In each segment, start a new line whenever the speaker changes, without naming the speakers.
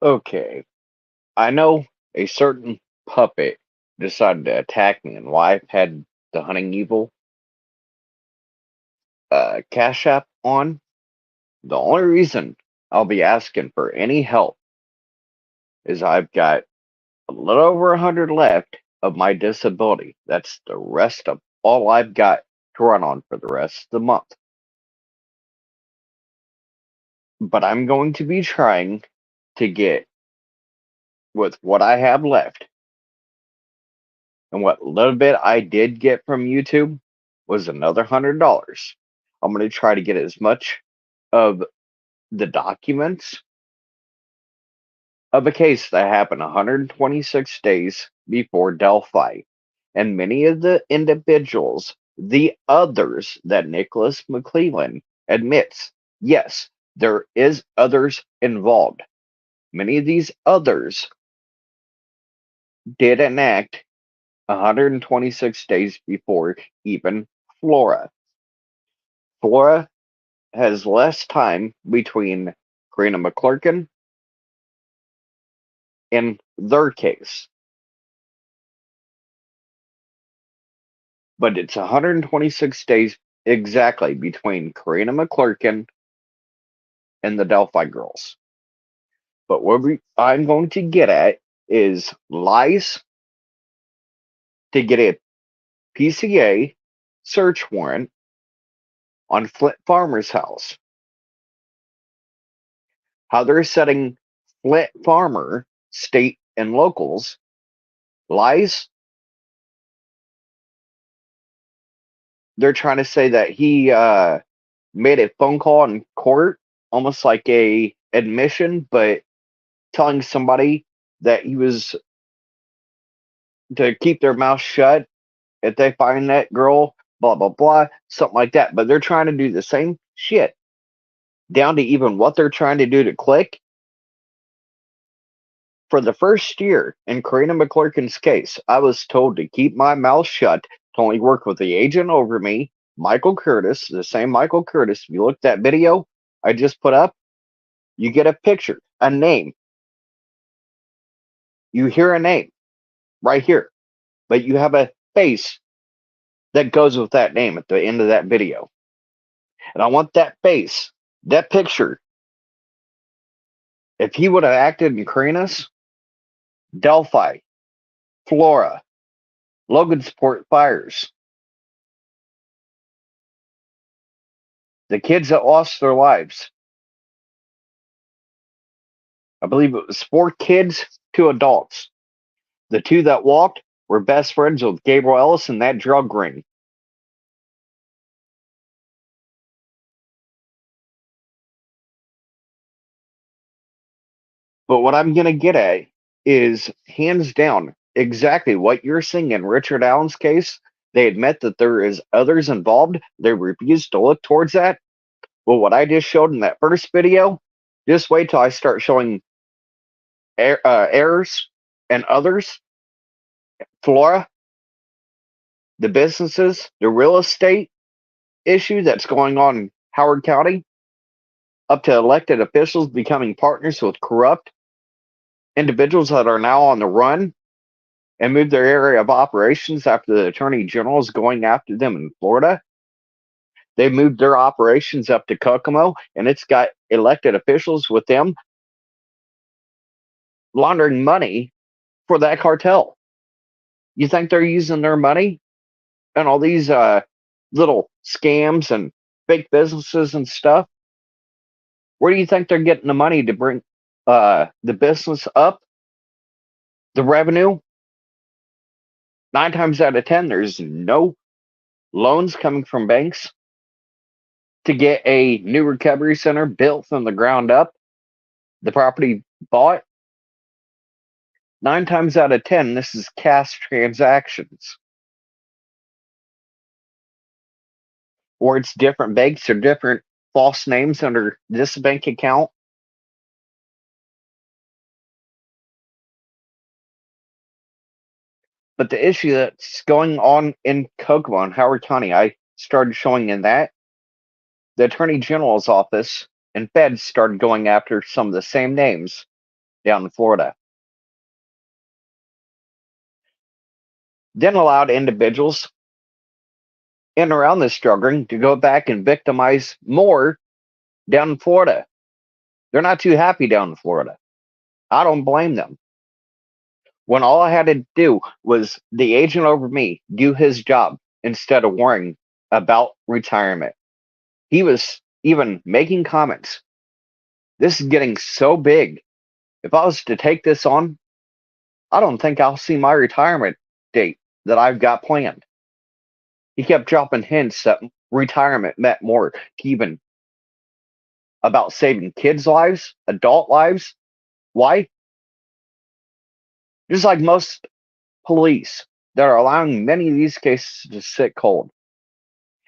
Okay, I know a certain puppet decided to attack me, and why I've had the hunting evil cash app on. The only reason I'll be asking for any help is I've got a little over 100 left of my disability. That's the rest of all I've got to run on for the rest of the month. But I'm going to be trying to get with what I have left. And what little bit I did get from YouTube was another $100. I'm going to try to get as much of the documents of a case that happened 126 days before Delphi. And many of the individuals, the others that Nicholas McClellan admits, yes, there is others involved. Many of these others did enact 126 days before even Flora. Flora has less time between Karina mcclerkin and their case, but it's 126 days exactly between Karina mcclerkin and the Delphi girls. But I'm going to get at is lies to get a PCA search warrant on Flint Farmer's house. How they're setting Flint Farmer, state and locals, lies. They're trying to say that he made a phone call in court, almost like a admission, but telling somebody that he was to keep their mouth shut if they find that girl, blah blah blah, something like that. But they're trying to do the same shit, down to even what they're trying to do to click. For the first year in Karina mcclerkin's case, I was told to keep my mouth shut, to only work with the agent over me, Michael Curtis, the same Michael Curtis. If you look at that video I just put up, you get a picture, a name. You hear a name right here, but you have a face that goes with that name at the end of that video. And I want that face, that picture. If he would have acted in Karina's, Delphi, Flora, Logansport fires, the kids that lost their lives, I believe it was 4 kids, 2 adults. The 2 that walked were best friends with Gabriel Ellis and that drug ring. But what I'm going to get at is, hands down, exactly what you're seeing in Richard Allen's case. They admit that there is others involved. They refuse to look towards that. Well, what I just showed in that first video, just wait till I start showing errors and others. Flora, the businesses, the real estate issue that's going on in Howard County, up to elected officials becoming partners with corrupt individuals that are now on the run and moved their area of operations after the attorney general is going after them in Florida. They moved their operations up to Kokomo, and it's got elected officials with them laundering money for that cartel. You think they're using their money and all these little scams and fake businesses and stuff? Where do you think they're getting the money to bring the business up, the revenue? 9 times out of 10, there's no loans coming from banks to get a new recovery center built from the ground up, the property bought. 9 times out of 10, this is cash transactions. Or it's different banks or different false names under this bank account. But the issue that's going on in Kokomo and Howard County, I started showing in that. The Attorney General's office and feds started going after some of the same names down in Florida. Then allowed individuals in and around this drug ring to go back and victimize more down in Florida. They're not too happy down in Florida. I don't blame them. When all I had to do was the agent over me do his job instead of worrying about retirement. He was even making comments. This is getting so big. If I was to take this on, I don't think I'll see my retirement date that I've got planned. He kept dropping hints that retirement meant more to even about saving kids' lives, adult lives. Why? Just like most police that are allowing many of these cases to sit cold.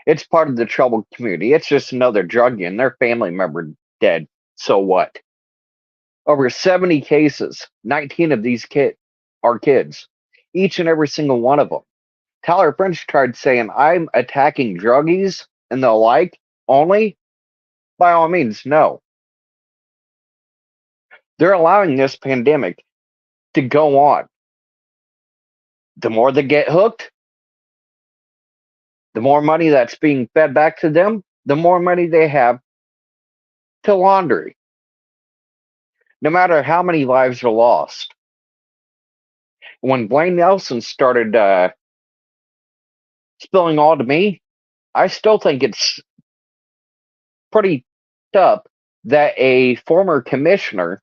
It's part of the troubled community. It's just another druggie and their family member dead. So what? Over 70 cases, 19 of these are kids, each and every single one of them. Tyler French tried saying, I'm attacking druggies and the like only. By all means, no. They're allowing this pandemic to go on. The more they get hooked, the more money that's being fed back to them, the more money they have to launder. No matter how many lives are lost. When Blaine Nelson started spilling all to me, I still think it's pretty tough that a former commissioner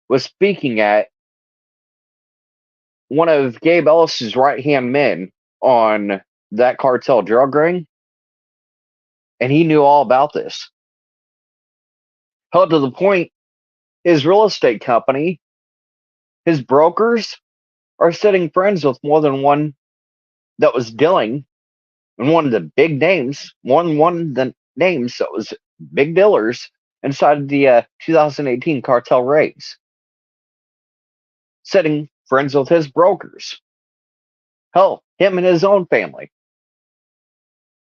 was speaking at one of Gabe Ellis's right hand men on that cartel drug ring, and he knew all about this. Held to the point, his real estate company, his brokers, are sitting friends with more than one that was dealing, and one of the big names, one of the names that was big dealers inside the 2018 cartel raids, sitting friends with his brokers. Hell, him and his own family,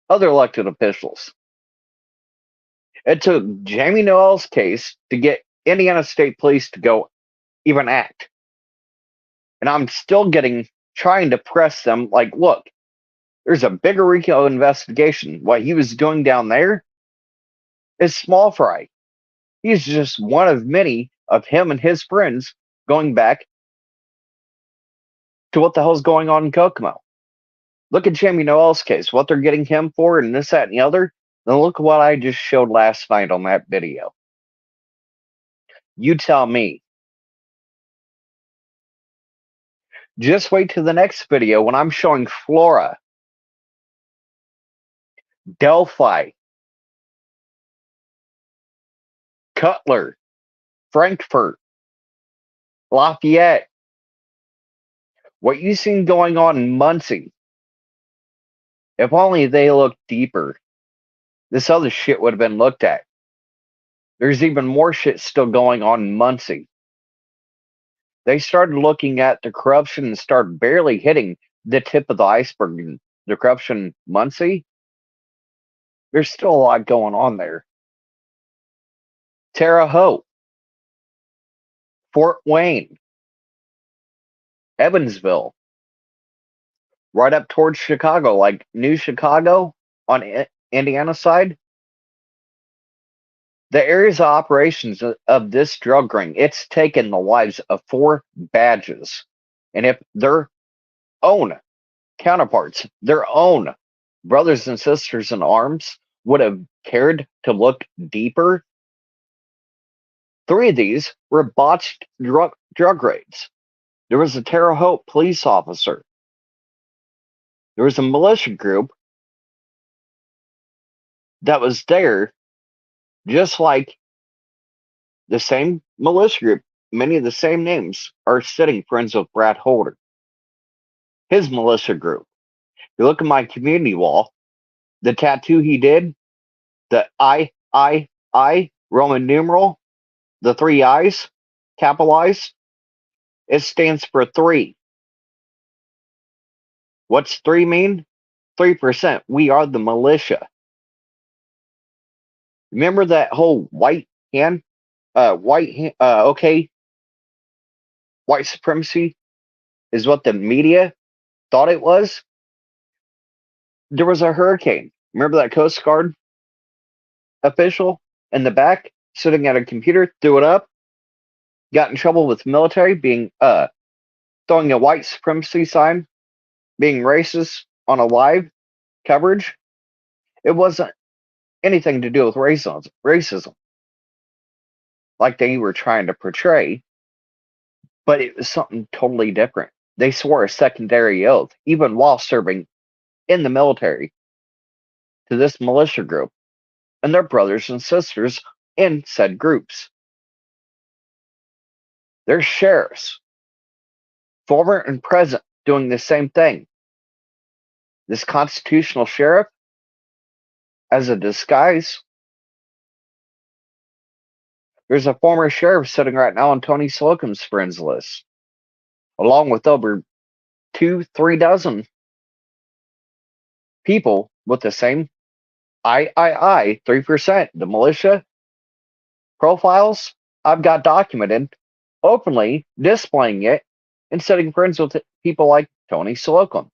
other elected officials. It took Jamie Noel's case to get Indiana State Police to go even act. And I'm still trying to press them like, look, there's a bigger RICO investigation. What he was doing down there is small fry. He's just one of many of him and his friends going back to what the hell's going on in Kokomo. Look at Jamie Noel's case, what they're getting him for, and this, that, and the other. Then look at what I just showed last night on that video. You tell me. Just wait till the next video when I'm showing Flora, Delphi, Cutler, Frankfurt, Lafayette. What you seen going on in Muncie. If only they looked deeper, this other shit would have been looked at. There's even more shit still going on in Muncie. They started looking at the corruption and started barely hitting the tip of the iceberg in the corruption in Muncie. There's still a lot going on there. Terre Haute, Fort Wayne, Evansville, right up towards Chicago, like New Chicago on Indiana side. The areas of operations of this drug ring, it's taken the lives of 4 badges. And if their own counterparts, their own brothers and sisters in arms would have cared to look deeper, 3 of these were botched drug raids. There was a Terre Haute police officer. There was a militia group that was there, just like the same militia group. Many of the same names are sitting friends with Brad Holder. His militia group. You look at my community wall, the tattoo he did, the I, Roman numeral, the 3 I's, capitalized, it stands for 3. What's 3 mean? 3%. We are the militia. Remember that whole okay, white supremacy is what the media thought it was, there was a hurricane. Remember that Coast Guard official in the back sitting at a computer, threw it up, got in trouble with the military being throwing a white supremacy sign, being racist on a live coverage. It wasn't anything to do with racism like they were trying to portray, but it was something totally different. They swore a secondary oath, even while serving in the military, to this militia group and their brothers and sisters in said groups. There's sheriffs, former and present, doing the same thing. This constitutional sheriff, as a disguise, there's a former sheriff sitting right now on Tony Slocum's friends list, along with over 3 dozen people with the same 3%. The militia profiles I've got documented, openly displaying it and setting friends with people like Tony Slocum,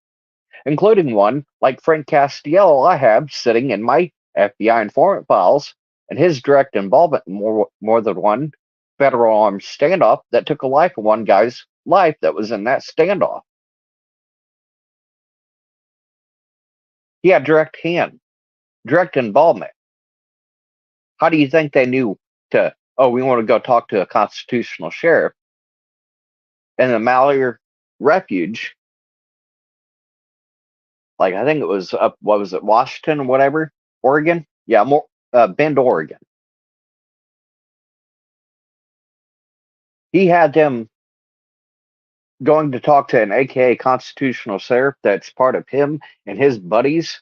including one like Frank Castiello I have sitting in my FBI informant files and his direct involvement in more than one federal armed standoff that took a life of one guy's life that was in that standoff. He had direct involvement. How do you think they knew we want to go talk to a constitutional sheriff in the Malheur Refuge? Like, I think it was up, what was it, Washington or whatever? Oregon? Yeah, Bend, Oregon. He had them going to talk to an AKA constitutional sheriff that's part of him and his buddies'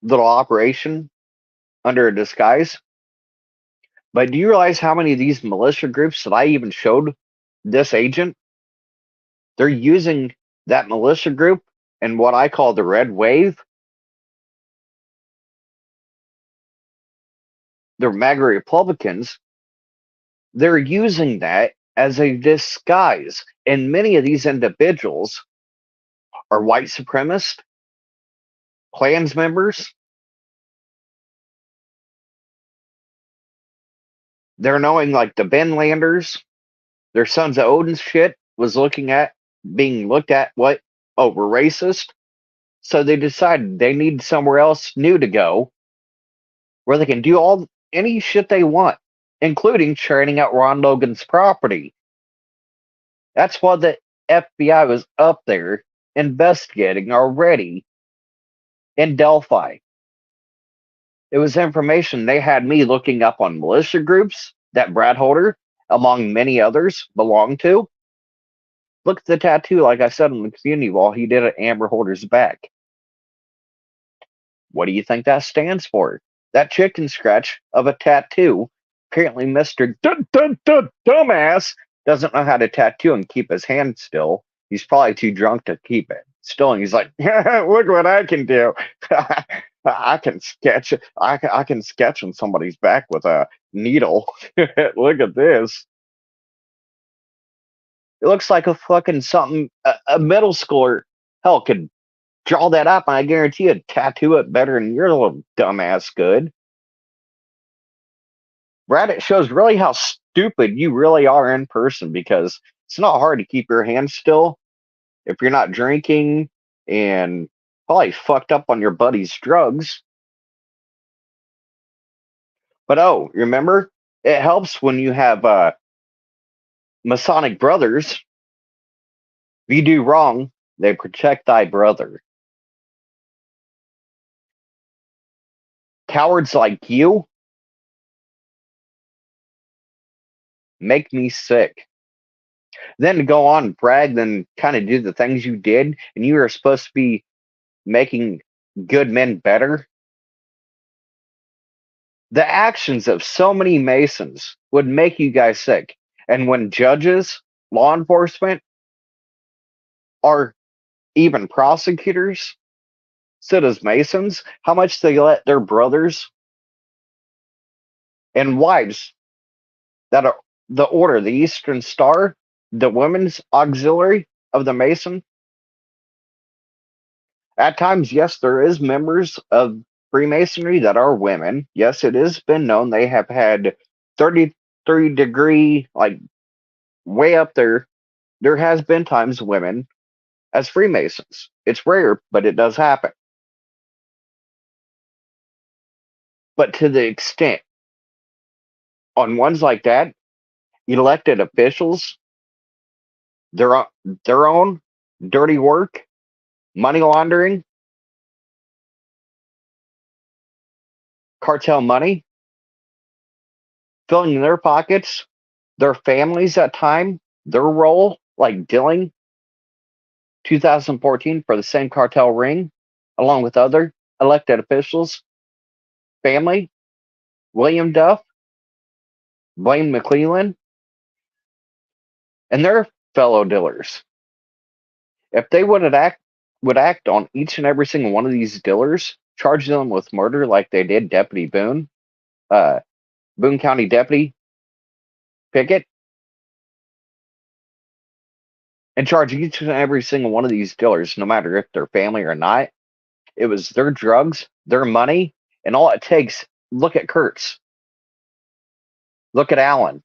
little operation under a disguise. But do you realize how many of these militia groups that I even showed this agent? They're using that militia group and what I call the red wave. They're MAGA Republicans. They're using that as a disguise. And many of these individuals are white supremacists, Klans members. They're knowing like the Benlanders, their sons of Odin shit was being looked at we're racist. So they decided they need somewhere else new to go where they can do any shit they want, including churning out Ron Logan's property. That's why the FBI was up there investigating already in Delphi. It was information they had me looking up on militia groups that Brad Holder, among many others, belonged to. Look at the tattoo, like I said, on the community wall he did at Amber Holder's back. What do you think that stands for? That chicken scratch of a tattoo. Apparently, Mr. Dumbass doesn't know how to tattoo and keep his hand still. He's probably too drunk to keep it still, and he's like, "Look what I can do! I can sketch. I can sketch on somebody's back with a needle. Look at this. It looks like a fucking something a middle schooler hell could draw that up, and I guarantee you'd tattoo it better than your little dumbass could." Brad, it shows really how stupid you really are in person, because it's not hard to keep your hands still if you're not drinking and probably fucked up on your buddy's drugs. But remember, it helps when you have Masonic brothers. If you do wrong, they protect thy brother. Cowards like you make me sick. Then to go on and brag, then kind of do the things you did, and you were supposed to be making good men better. The actions of so many Masons would make you guys sick. And when judges, law enforcement, or even prosecutors sit as Masons, how much they let their brothers and wives that the order, the Eastern Star, the women's auxiliary of the Mason. At times, yes, there is members of Freemasonry that are women. Yes, it has been known they have had 33-degree, like way up there. There has been times women as Freemasons. It's rare, but it does happen. But to the extent on ones like that, elected officials, their their own dirty work, money laundering, cartel money, filling their pockets, their families at time, their role, like Dilling, 2014 for the same cartel ring, along with other elected officials, family, William Duff, Blaine McClellan, and their fellow dealers. If they would act on each and every single one of these dealers, charge them with murder like they did Deputy Boone, uh, Boone County Deputy Pickett, and charge each and every single one of these dealers, no matter if they're family or not. It was their drugs, their money, and all it takes. Look at Kurtz. Look at Alan.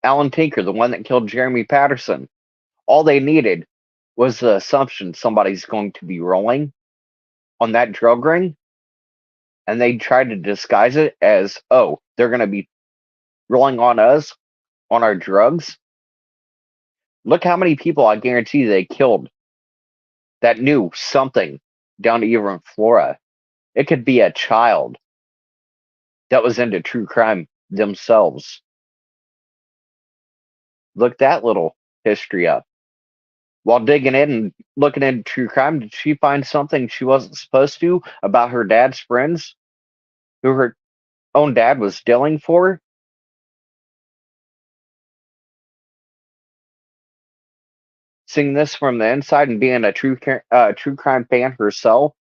Alan Tinker, the one that killed Jeremy Patterson. All they needed was the assumption somebody's going to be rolling on that drug ring, and they tried to disguise it as, oh, they're going to be rolling on us on our drugs. Look how many people I guarantee they killed that knew something down to even Flora. It could be a child that was into true crime themselves. Look that little history up. While digging in and looking into true crime, did she find something she wasn't supposed to about her dad's friends who her own dad was dealing for? Seeing this from the inside and being a true crime fan herself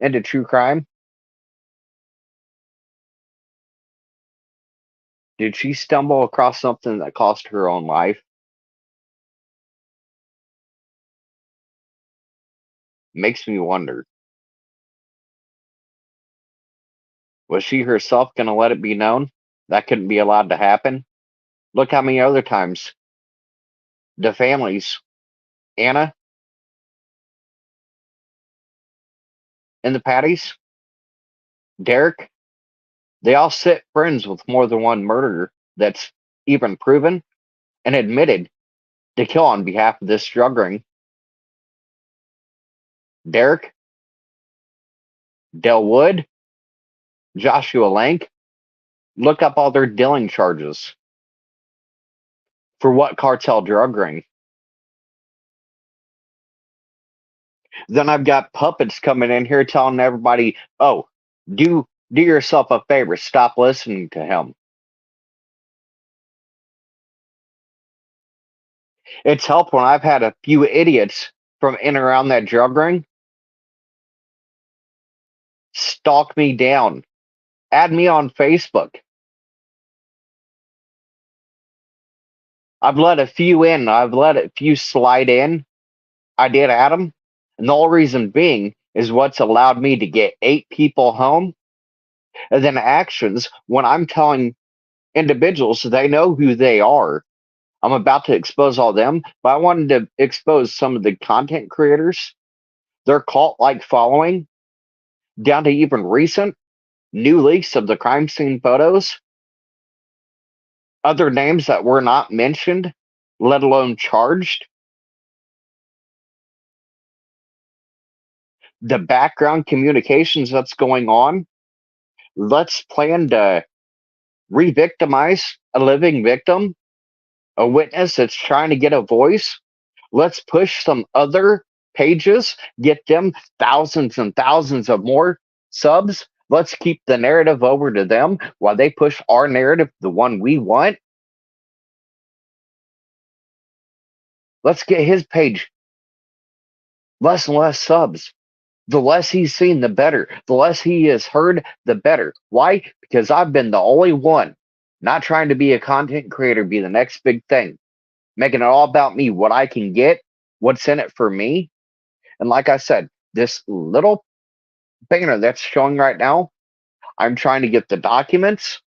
into true crime, did she stumble across something that cost her own life? Makes me wonder. Was she herself going to let it be known that couldn't be allowed to happen? Look how many other times the families, Anna and the Patties, Derek, they all sit friends with more than one murderer that's even proven and admitted to kill on behalf of this drug ring. Derek, Del Wood, Joshua Lank, look up all their dealing charges. For what cartel drug ring? Then I've got puppets coming in here telling everybody, oh, do yourself a favor, stop listening to him. It's helped when I've had a few idiots from in and around that drug ring stalk me down, add me on Facebook. I've let a few in, I've let a few slide in. I did add them. And the whole reason being is what's allowed me to get 8 people home. And then actions when I'm telling individuals so they know who they are. I'm about to expose all them, but I wanted to expose some of the content creators, their cult like following, down to even recent new leaks of the crime scene photos, other names that were not mentioned, let alone charged, the background communications that's going on. Let's plan to re victimize a living victim, a witness that's trying to get a voice. Let's push some other pages, get them thousands and thousands of more subs. Let's keep the narrative over to them while they push our narrative, the one we want. Let's get his page less and less subs. The less he's seen, the better. The less he is heard, the better. Why? Because I've been the only one Not trying to be a content creator, be the next big thing, making it all about me, what I can get, what's in it for me. And like I said, this little banner that's showing right now, I'm trying to get the documents.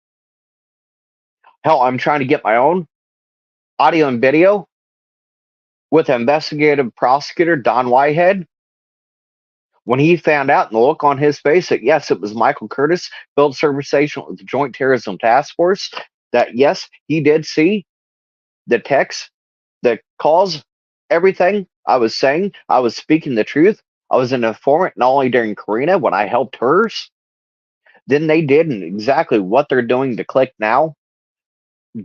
Hell, I'm trying to get my own audio and video with investigative prosecutor Don Whitehead. When he found out and the look on his face that yes, it was Michael Curtis, field service agent with the Joint Terrorism Task Force, that yes, he did see the text, the calls, everything I was saying. I was speaking the truth. I was an informant not only during Karina when I helped hers, then they did and exactly what they're doing to Click Now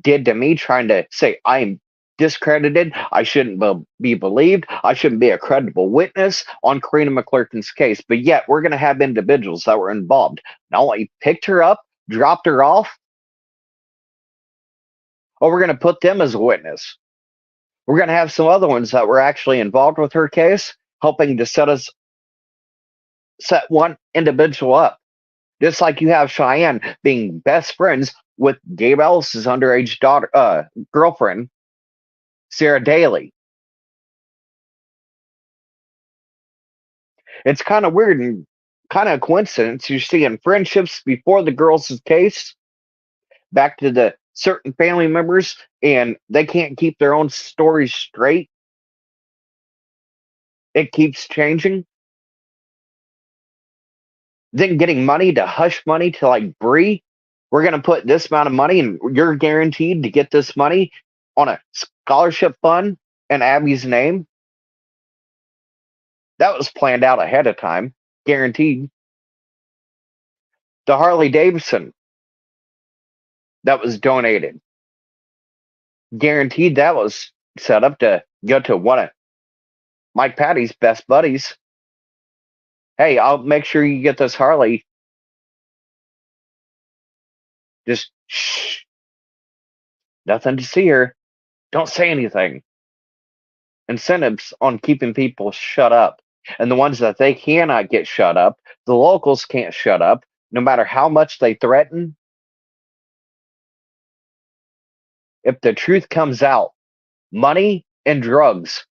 did to me, trying to say I'm discredited, I shouldn't be believed, I shouldn't be a credible witness on Karina McClerkin's case. But yet we're going to have individuals that were involved. Not only picked her up, dropped her off, or we're going to put them as a witness. We're going to have some other ones that were actually involved with her case, helping to set one individual up. Just like you have Cheyenne being best friends with Gabe Ellis's underage girlfriend, Sarah Daly. It's kind of weird and kind of a coincidence. You're seeing friendships before the girls' case, back to the certain family members, and they can't keep their own stories straight. It keeps changing. Then getting money to hush money to like Bree. We're going to put this amount of money and you're guaranteed to get this money on a scholarship fund in Abby's name. That was planned out ahead of time, guaranteed. The Harley Davidson that was donated, guaranteed that was set up to go to one of Mike Patty's best buddies. Hey, I'll make sure you get this Harley. Just shh. Nothing to see here. Don't say anything. Incentives on keeping people shut up. And the ones that they cannot get shut up, the locals can't shut up, no matter how much they threaten. If the truth comes out, money and drugs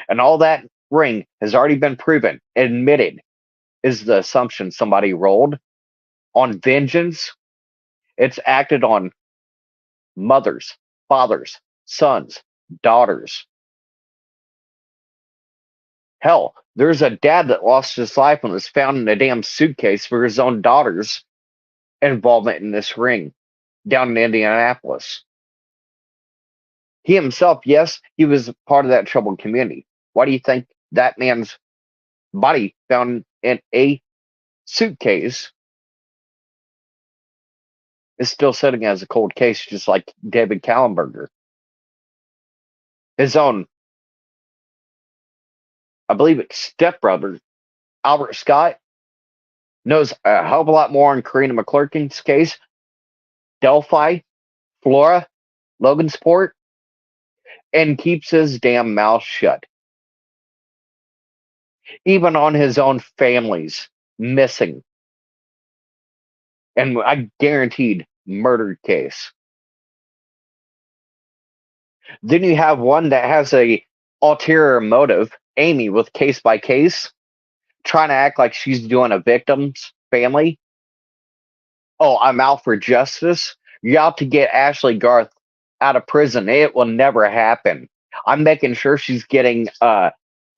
and all that ring has already been proven, admitted, is the assumption somebody rolled on vengeance. It's acted on mothers, fathers, sons, daughters. Hell, there's a dad that lost his life and was found in a damn suitcase for his own daughter's involvement in this ring down in Indianapolis. He himself, yes, he was part of that troubled community. Why do you think that man's body found in a suitcase is still sitting as a cold case, just like David Kallenberger? His own, I believe it's stepbrother, Albert Scott, knows a hell of a lot more on Karina McClerkin's case, Delphi, Flora, Logansport, and keeps his damn mouth shut. Even on his own family's missing. And I guaranteed murder case. Then you have one that has a ulterior motive, Amy, with Case by Case, trying to act like she's doing a victim's family. Oh, I'm out for justice. You're out to get Ashley Garth out of prison. It will never happen. I'm making sure she's getting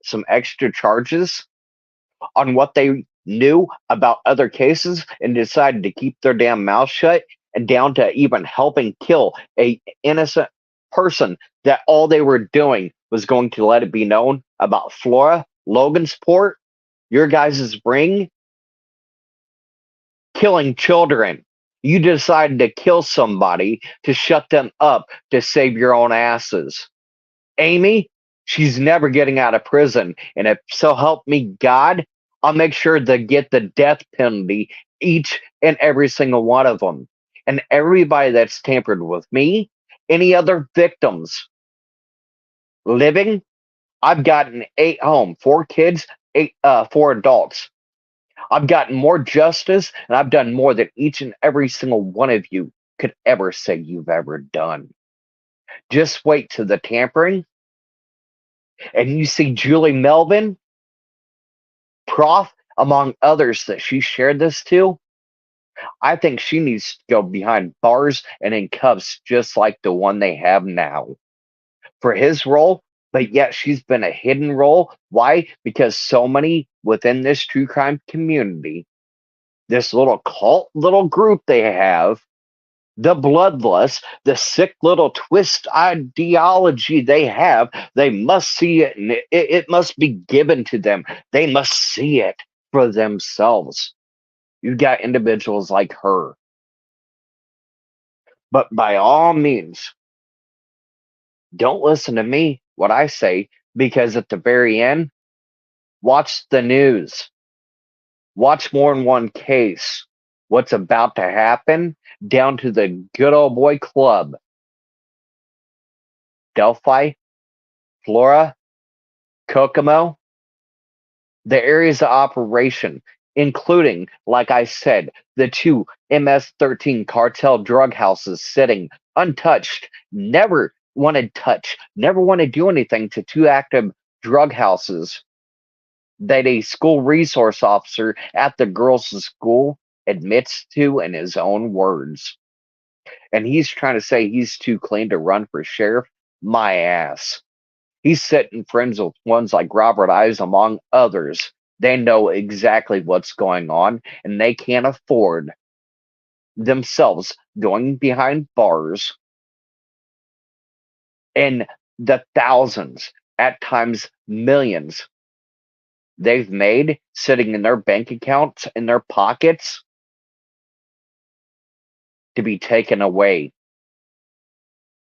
some extra charges on what they knew about other cases and decided to keep their damn mouth shut, and down to even helping kill a innocent person that all they were doing was going to let it be known about Flora, Logansport, your guys' ring, killing children. You decided to kill somebody to shut them up to save your own asses. Amy, she's never getting out of prison. And if so help me God, I'll make sure to get the death penalty, each and every single one of them. And everybody that's tampered with me, any other victims living, I've gotten 8 home, 4 kids, 4 adults. I've gotten more justice, and I've done more than each and every single one of you could ever say you've ever done. Just wait to the tampering, and you see Julie Melvin, Prof, among others that she shared this to. I think she needs to go behind bars and in cuffs just like the one they have now for his role, but yet she's been a hidden role. Why? Because so many within this true crime community, this little cult little group they have, the bloodlust, the sick little twist ideology they have, they must see it and it must be given to them. They must see it for themselves. You got individuals like her. But by all means, don't listen to me, what I say, because at the very end, watch the news. Watch more than one case. What's about to happen down to the good old boy club. Delphi, Flora, Kokomo, the areas of operation, including, like I said, the two MS-13 cartel drug houses sitting untouched, never wanted touch, never want to do anything to two active drug houses that a school resource officer at the girls' school admits to in his own words. And he's trying to say he's too clean to run for sheriff? My ass. He's sitting friends with ones like Robert Ives, among others. They know exactly what's going on, and they can't afford themselves going behind bars in the thousands, at times millions, they've made sitting in their bank accounts, in their pockets, to be taken away.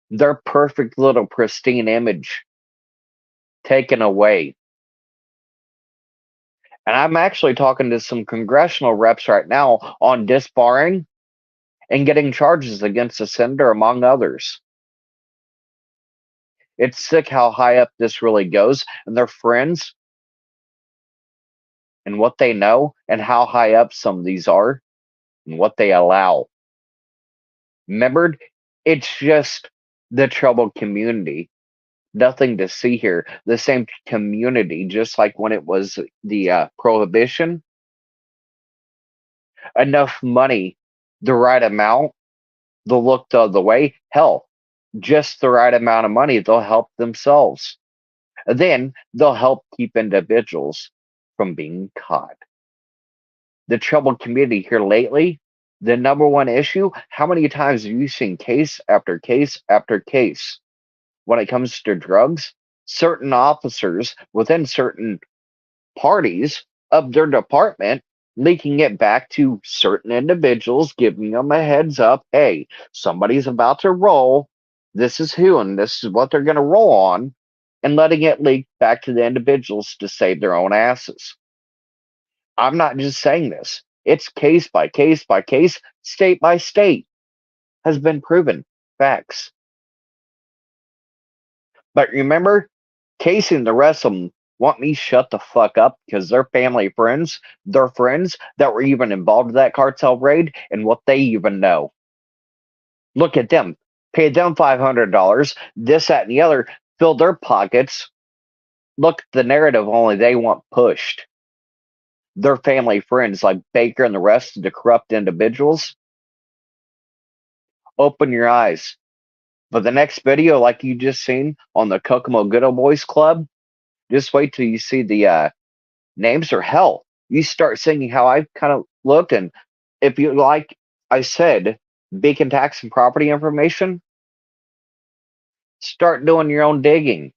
Their perfect little pristine image taken away. And I'm actually talking to some congressional reps right now on disbarring and getting charges against the senator, among others. It's sick how high up this really goes, and their friends and what they know, and how high up some of these are, and what they allow. Remembered, it's just the troubled community. Nothing to see here. The same community, just like when it was the prohibition. Enough money, the right amount, they'll look the other way. Hell, just the right amount of money, they'll help themselves. Then they'll help keep individuals from being caught. The troubled community here lately, the number one issue, how many times have you seen case after case after case when it comes to drugs? Certain officers within certain parties of their department leaking it back to certain individuals, giving them a heads up. Hey, somebody's about to roll. This is who, and this is what they're going to roll on, and letting it leak back to the individuals to save their own asses. I'm not just saying this. It's case by case by case, state by state, has been proven. Facts. But remember, Casey and the rest of them want me shut the fuck up because their family friends, their friends that were even involved in that cartel raid, and what they even know. Look at them. Paid them $500, this, that, and the other, filled their pockets. Look at the narrative only they want pushed. Their family friends like Baker and the rest of the corrupt individuals. Open your eyes. But the next video, like you just seen on the Kokomo Good Old Boys Club, just wait till you see the names, or hell, you start seeing how I kind of looked. And if you like, I said, beacon tax and property information, start doing your own digging.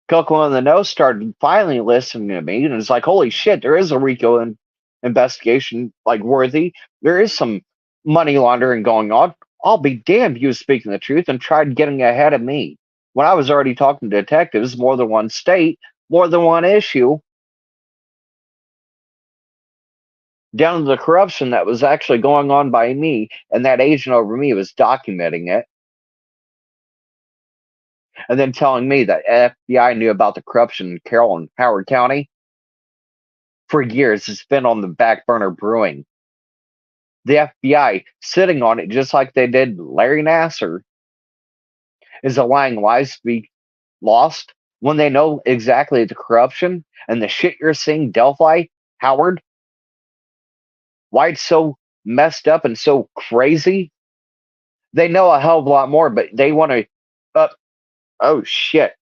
Coco in the Know started finally listening to me, and it's like, holy shit, there is a RICO investigation, like, worthy. There is some money laundering going on. I'll be damned, he was speaking the truth and tried getting ahead of me. When I was already talking to detectives, more than one state, more than one issue, down to the corruption that was actually going on by me, and that agent over me was documenting it, and then telling me that FBI knew about the corruption in Carroll and Howard County for years. It's been on the back burner brewing. The FBI, sitting on it just like they did Larry Nasser, is allowing lives to be lost when they know exactly the corruption and the shit you're seeing, Delphi, Howard, why it's so messed up and so crazy. They know a hell of a lot more, but they want to. Uh, oh shit!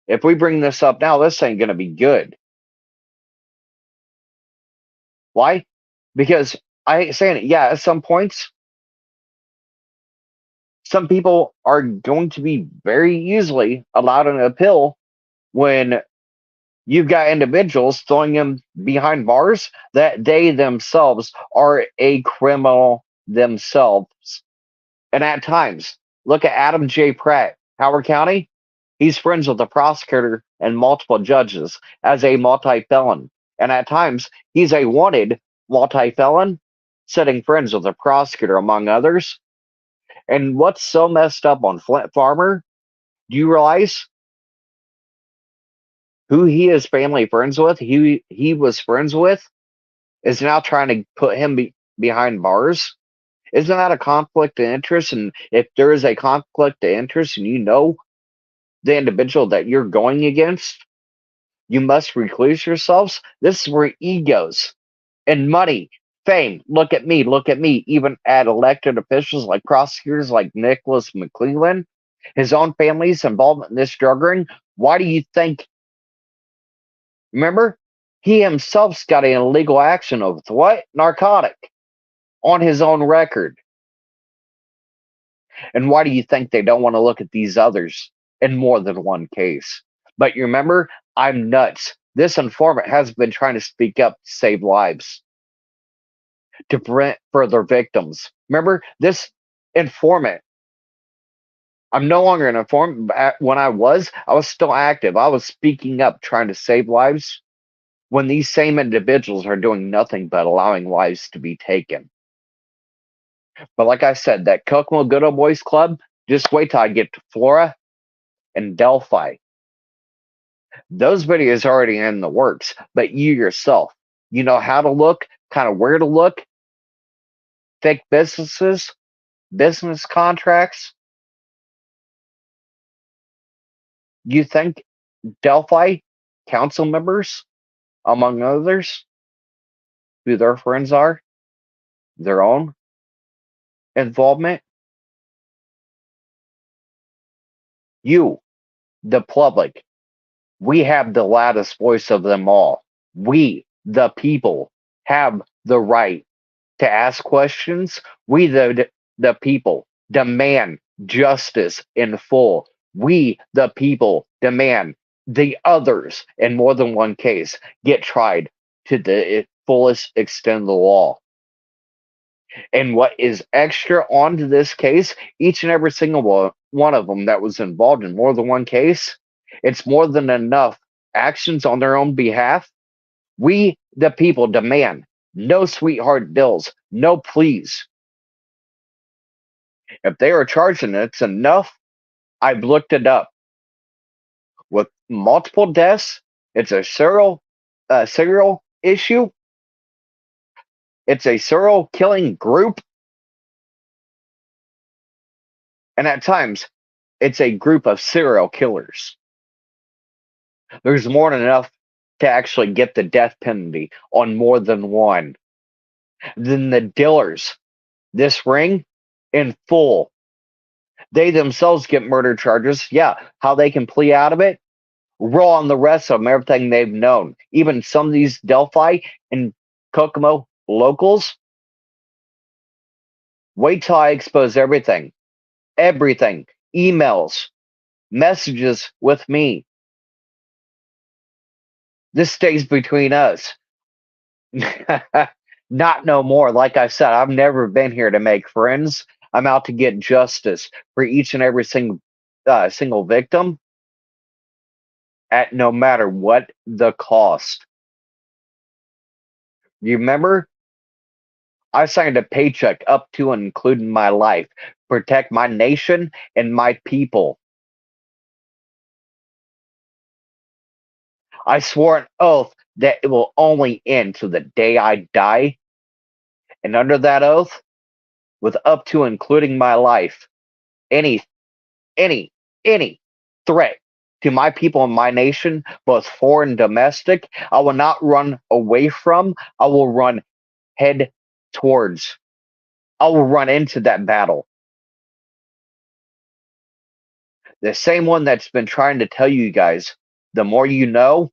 If we bring this up now, this ain't gonna be good. Why? Because I hate saying it. Yeah, at some points, some people are going to be very easily allowed an appeal when you've got individuals throwing them behind bars that they themselves are a criminal themselves. And at times, look at Adam J. Pratt, Howard County. He's friends with the prosecutor and multiple judges as a multi felon. And at times, he's a wanted multi felon, setting friends with the prosecutor, among others. And what's so messed up on Flint Farmer, do you realize who he is family friends with, he was friends with, is now trying to put him behind bars? Isn't that a conflict of interest? And if there is a conflict of interest and you know the individual that you're going against, you must recluse yourselves. This is where egos and money, fame, look at me, even at elected officials like prosecutors like Nicholas McClellan, his own family's involvement in this drug ring. Why do you think? Remember, he himself's got an illegal action of what? Narcotic on his own record. And why do you think they don't want to look at these others in more than one case? But you remember, I'm nuts. This informant has been trying to speak up to save lives, to prevent further victims. Remember, this informant, I'm no longer an informant. When I was still active. I was speaking up, trying to save lives when these same individuals are doing nothing but allowing lives to be taken. But like I said, that Kokomo Good Old Boys Club, just wait till I get to Flora and Delphi. Those videos are already in the works, but you yourself, you know how to look, kind of where to look, fake businesses, business contracts. You think Delphi council members, among others, who their friends are, their own involvement, you, the public, we have the loudest voice of them all. We, the people, have the right to ask questions. We, the people, demand justice in full. We, the people, demand the others, in more than one case, get tried to the fullest extent of the law. And what is extra onto this case, each and every single one of them that was involved in more than one case, it's more than enough actions on their own behalf. We, the people, demand no sweetheart deals, no pleas. If they are charging it's enough, I've looked it up. With multiple deaths, it's a serial issue. It's a serial killing group, and at times, it's a group of serial killers. There's more than enough to actually get the death penalty on more than one. Then the dealers, this ring, in full, they themselves get murder charges. Yeah, how they can plea out of it? Roll on the rest of them, everything they've known. Even some of these Delphi and Kokomo locals. Wait till I expose everything. Everything. Emails, messages with me. This stays between us. Not no more. Like I said, I've never been here to make friends. I'm out to get justice for each and every single victim, at no matter what the cost. You remember, I signed a paycheck up to and including my life, protect my nation and my people. I swore an oath that it will only end to the day I die. And under that oath, with up to including my life. Any, any, any threat to my people and my nation, both foreign and domestic, I will not run away from. I will run head towards. I will run into that battle. The same one that's been trying to tell you guys, the more you know.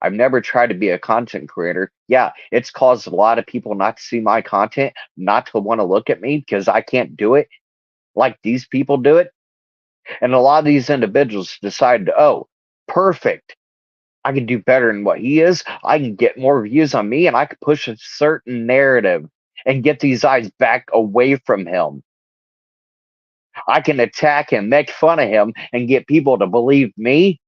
I've never tried to be a content creator. Yeah, it's caused a lot of people not to see my content, not to want to look at me because I can't do it like these people do it. And a lot of these individuals decide, oh, perfect. I can do better than what he is. I can get more views on me and I can push a certain narrative and get these eyes back away from him. I can attack him, make fun of him, and get people to believe me.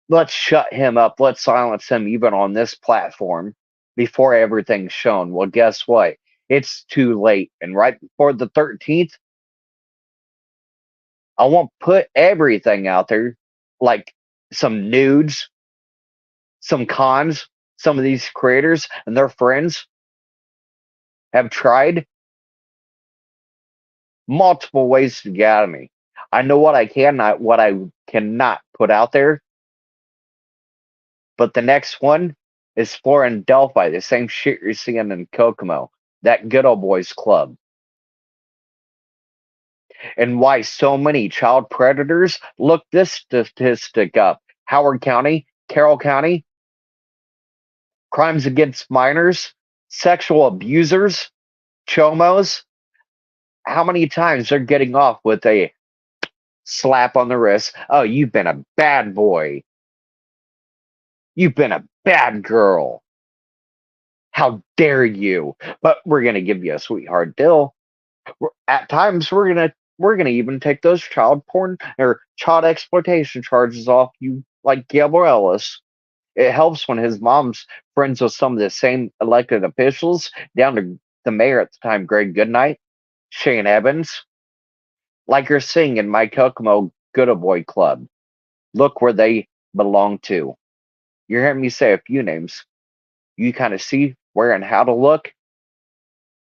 Let's shut him up. Let's silence him even on this platform before everything's shown. Well, guess what? It's too late. And right before the 13th, I won't put everything out there like some nudes, some cons. Some of these creators and their friends have tried multiple ways to get at me. I know what I can, not what I cannot put out there. But the next one is Florida and Delphi, the same shit you're seeing in Kokomo, that good old boys club. And why so many child predators? Look this statistic up. Howard County, Carroll County, crimes against minors, sexual abusers, chomos. How many times they're getting off with a slap on the wrist? Oh, you've been a bad boy. You've been a bad girl. How dare you? But we're going to give you a sweetheart deal. At times we're gonna even take those child porn or child exploitation charges off you like Gabriel Ellis. It helps when his mom's friends with some of the same elected officials, down to the mayor at the time, Greg Goodnight, Shane Evans, like you're seeing in my Kokomo Good Boy Club. Look where they belong to. You're hearing me say a few names. You kind of see where and how to look.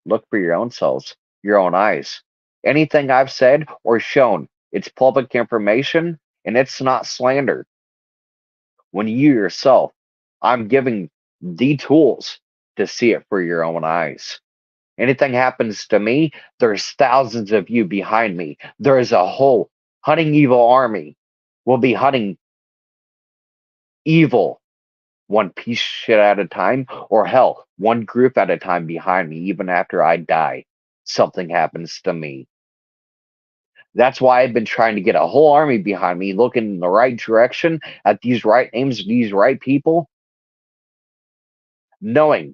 Look for your own selves, your own eyes. Anything I've said or shown, it's public information and it's not slander. When you yourself, I'm giving the tools to see it for your own eyes. Anything happens to me, there's thousands of you behind me. There is a whole hunting evil army. We'll be hunting evil one piece of shit at a time, or hell, one group at a time behind me, even after I die. Something happens to me. That's why I've been trying to get a whole army behind me, looking in the right direction at these right names, these right people, knowing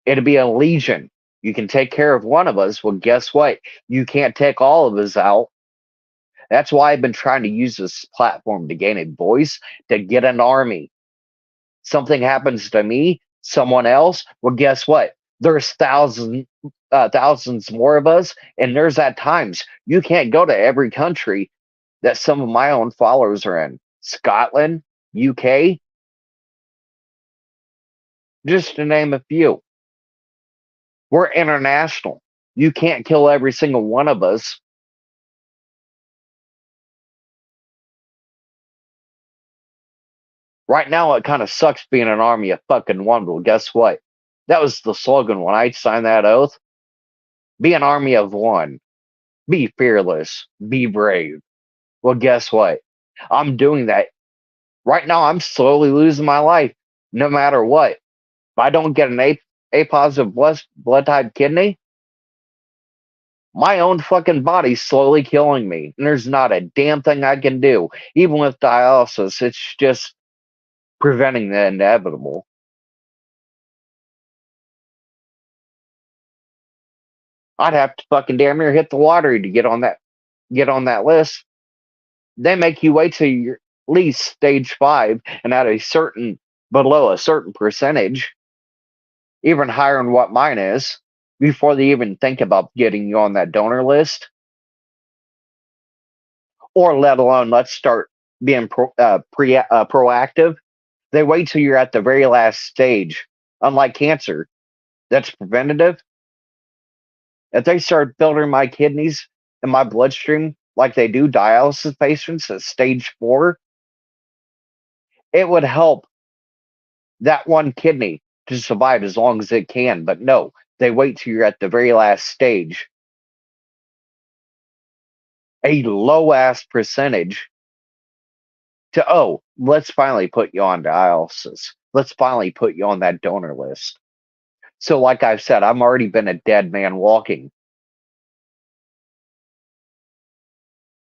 it'll be a legion. You can take care of one of us. Well, guess what? You can't take all of us out. That's why I've been trying to use this platform to gain a voice, to get an army. Something happens to me, someone else. Well, guess what? There's thousands more of us, and there's at times you can't go to every country that some of my own followers are in. Scotland, UK, just to name a few. We're international. You can't kill every single one of us. Right now, it kind of sucks being an army of fucking one, but guess what? That was the slogan when I signed that oath. Be an army of one. Be fearless. Be brave. Well, guess what? I'm doing that. Right now, I'm slowly losing my life, no matter what. If I don't get an A positive blood type kidney, my own fucking body's slowly killing me. And there's not a damn thing I can do. Even with dialysis, it's just preventing the inevitable. I'd have to fucking damn near hit the lottery to get on that list. They make you wait till you're at least stage 5 and at a certain below a certain percentage, even higher than what mine is, before they even think about getting you on that donor list, or let alone let's start being proactive. They wait till you're at the very last stage. Unlike cancer, that's preventative, if they start filtering my kidneys and my bloodstream like they do dialysis patients at stage 4, it would help that one kidney to survive as long as it can. But no, they wait till you're at the very last stage, a low ass percentage, to, oh, let's finally put you on dialysis. Let's finally put you on that donor list. So, like I've said, I've already been a dead man walking.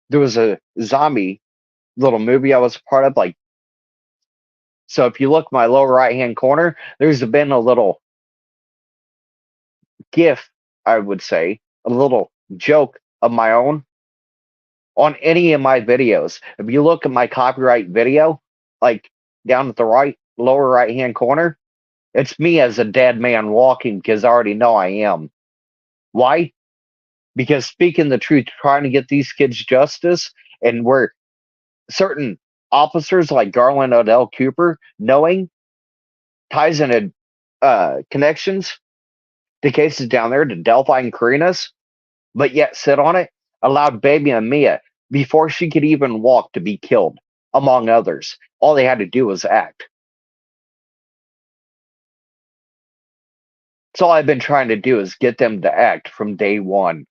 There was a zombie little movie I was a part of. Like, so if you look my lower right hand corner, there's been a little gif, I would say, a little joke of my own on any of my videos. If you look at my copyright video, like down at the right lower right hand corner, it's me as a dead man walking because I already know I am. Why? Because speaking the truth, trying to get these kids justice, and where certain officers like Garland Odell Cooper, knowing ties into connections to cases down there to Delphi and Carinas, but yet sit on it, allowed baby and Mia, before she could even walk, to be killed, among others. All they had to do was act. So all I've been trying to do is get them to act from day one.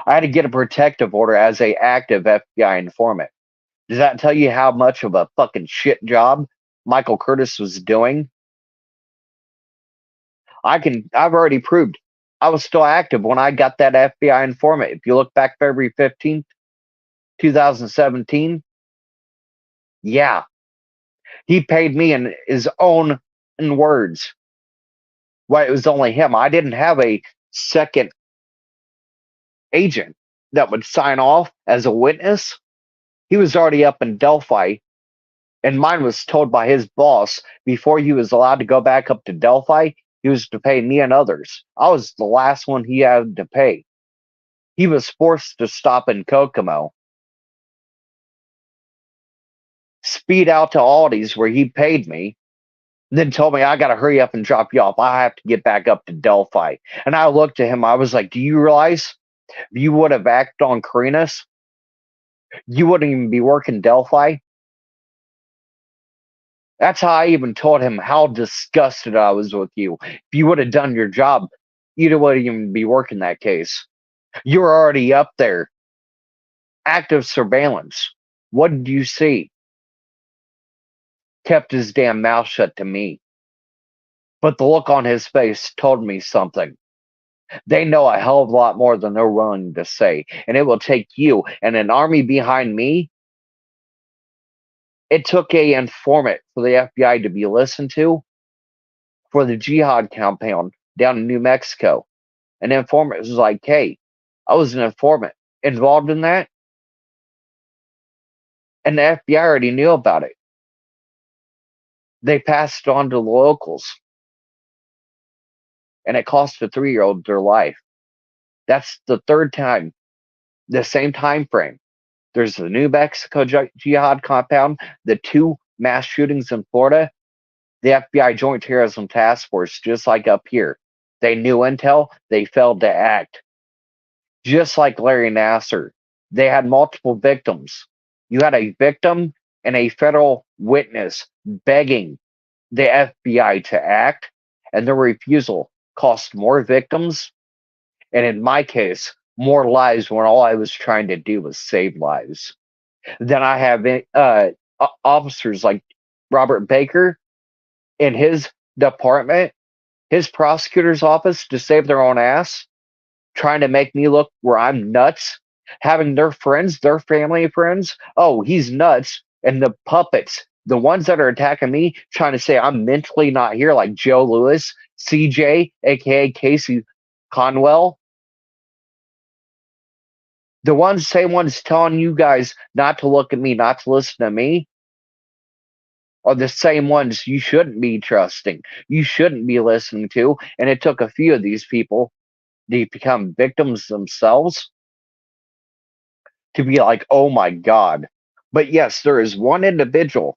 I had to get a protective order as a active FBI informant. Does that tell you how much of a fucking shit job Michael Curtis was doing? I've already proved I was still active when I got that FBI informant. If you look back February 15th, 2017, yeah, he paid me in his own words. Why, it was only him. I didn't have a second agent that would sign off as a witness. He was already up in Delphi, and mine was told by his boss before he was allowed to go back up to Delphi, he was to pay me and others. I was the last one he had to pay. He was forced to stop in Kokomo, speed out to Aldi's where he paid me, then told me I got to hurry up and drop you off. I have to get back up to Delphi. And I looked at him. I was like, do you realize if you would have acted on Carinas, you wouldn't even be working Delphi? That's how I even told him how disgusted I was with you. If you would have done your job, you wouldn't even be working that case. You were already up there. Active surveillance. What did you see? Kept his damn mouth shut to me. But the look on his face told me something. They know a hell of a lot more than they're willing to say. And it will take you and an army behind me. It took a informant for the FBI to be listened to for the jihad compound down in New Mexico. An informant was like, hey, I was an informant involved in that. And the FBI already knew about it. They passed it on to the locals. And it cost a 3-year-old their life. That's the third time, the same time frame. There's the New Mexico jihad compound, the 2 mass shootings in Florida, the FBI Joint Terrorism Task Force, just like up here. They knew intel, they failed to act. Just like Larry Nasser, they had multiple victims. You had a victim and a federal witness begging the FBI to act, and their refusal cost more victims, and in my case, more lives when all I was trying to do was save lives. Then I have officers like Robert Baker in his department, his prosecutor's office, to save their own ass, trying to make me look where I'm nuts, having their friends, their family friends, oh, he's nuts, and the puppets, the ones that are attacking me, trying to say I'm mentally not here, like Joe Lewis, CJ, aka Casey Conwell, the same ones telling you guys not to look at me, not to listen to me, are the same ones you shouldn't be trusting, you shouldn't be listening to. And it took a few of these people to become victims themselves to be like, oh my God. But yes, there is one individual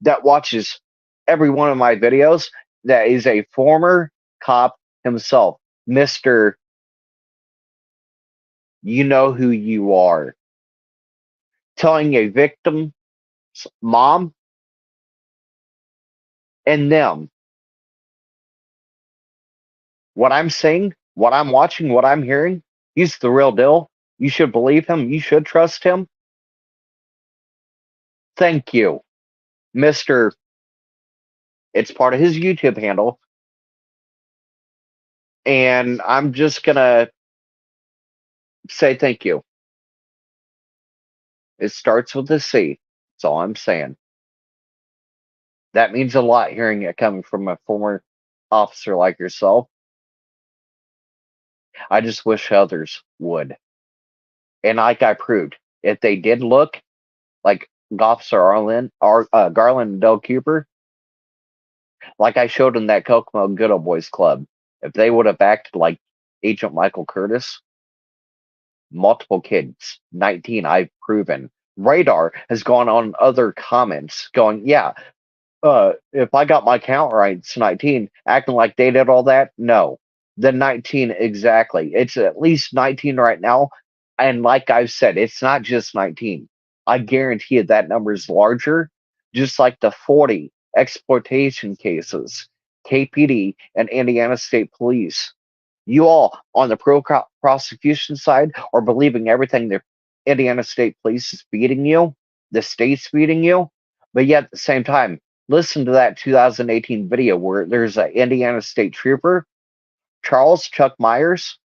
that watches every one of my videos that is a former cop himself, Mister. You know who you are, telling a victim's mom and them what I'm seeing, what I'm watching, what I'm hearing. He's the real deal. You should believe him. You should trust him. Thank you, Mister. It's part of his YouTube handle, and I'm just gonna say thank you. It starts with a C. That's all I'm saying. That means a lot hearing it coming from a former officer like yourself. I just wish others would. And like I proved, if they did look like Officer Garland and Del Cooper, like I showed in that Kokomo Good Old Boys Club, if they would have acted like Agent Michael Curtis, multiple kids, 19, I've proven. Radar has gone on other comments going, yeah, if I got my count right, it's 19. Acting like they did all that? No. The 19 exactly. It's at least 19 right now. And like I've said, it's not just 19. I guarantee you that number is larger, just like the 40 exploitation cases, KPD and Indiana State Police. You all on the prosecution side are believing everything the Indiana State Police is feeding you, the state's feeding you, but yet at the same time, listen to that 2018 video where there's an Indiana State Trooper, Charles Chuck Myers,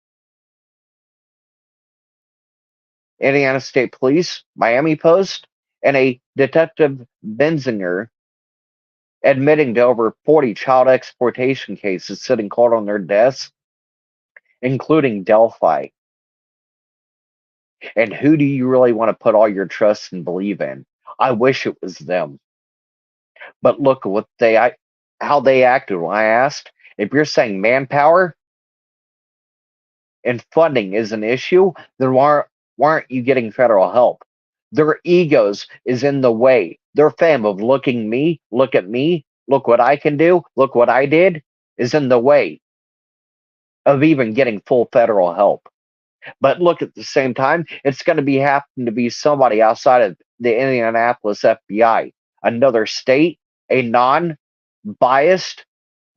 Indiana State Police, Miami Post, and a Detective Benzinger admitting to over 40 child exploitation cases sitting cold on their desks, including Delphi. And who do you really want to put all your trust and believe in? I wish it was them. But look at how they acted when I asked. If you're saying manpower and funding is an issue, then why aren't you getting federal help? Their egos is in the way. Their fame of look at me, look what I can do, look what I did, is in the way of even getting full federal help. But look, at the same time, it's going to be happen to be somebody outside of the Indianapolis FBI, another state, a non-biased,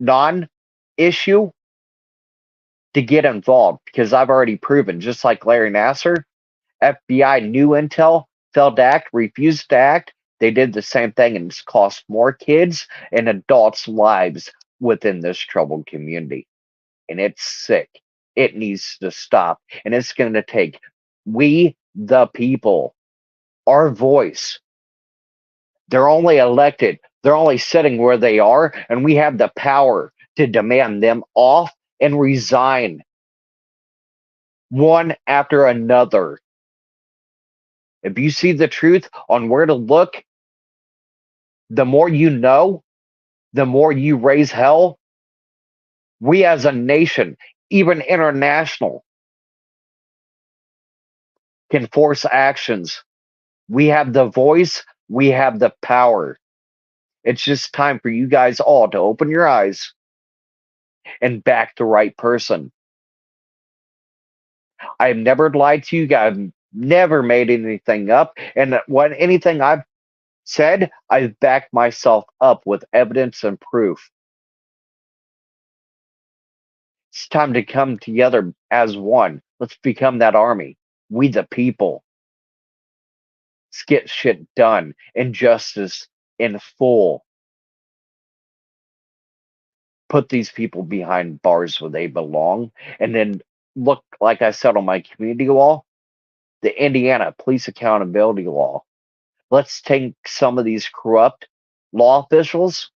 non-issue to get involved. Because I've already proven, just like Larry Nasser, FBI knew intel, failed to act, refused to act. They did the same thing, and it's cost more kids and adults' lives within this troubled community. And it's sick. It needs to stop. And it's going to take we, the people, our voice. They're only elected, they're only sitting where they are, and we have the power to demand them off and resign one after another. If you see the truth on where to look, the more you know, the more you raise hell. We as a nation, even international, can force actions. We have the voice, we have the power. It's just time for you guys all to open your eyes and back the right person. I've never lied to you guys, never made anything up. And when anything I've said, I've backed myself up with evidence and proof. It's time to come together as one. Let's become that army. We the people. Let's get shit done. Injustice in full. Put these people behind bars where they belong. And then look, like I said on my community wall, the Indiana Police Accountability Law. Let's take some of these corrupt law officials,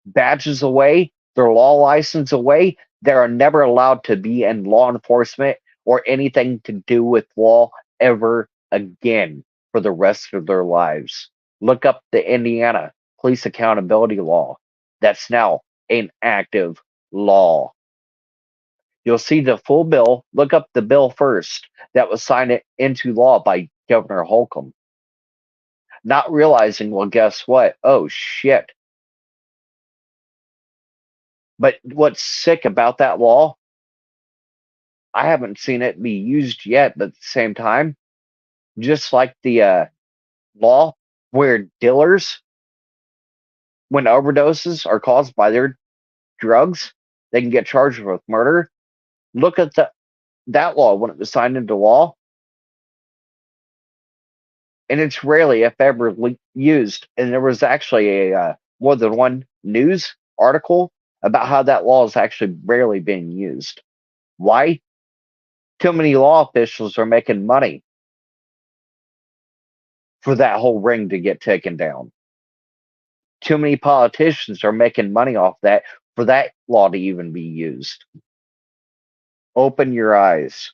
badges away, their law license away. They are never allowed to be in law enforcement or anything to do with law ever again for the rest of their lives. Look up the Indiana Police Accountability Law. That's now an active law. You'll see the full bill. Look up the bill first that was signed into law by Governor Holcomb. Not realizing, well, guess what? Oh, shit. But what's sick about that law, I haven't seen it be used yet, but at the same time, just like the law where dealers, when overdoses are caused by their drugs, they can get charged with murder. Look at that law when it was signed into law, and it's rarely, if ever, used. And there was actually a more than one news article about how that law is actually rarely being used. Why? Too many law officials are making money for that whole ring to get taken down. Too many politicians are making money off that for that law to even be used. Open your eyes.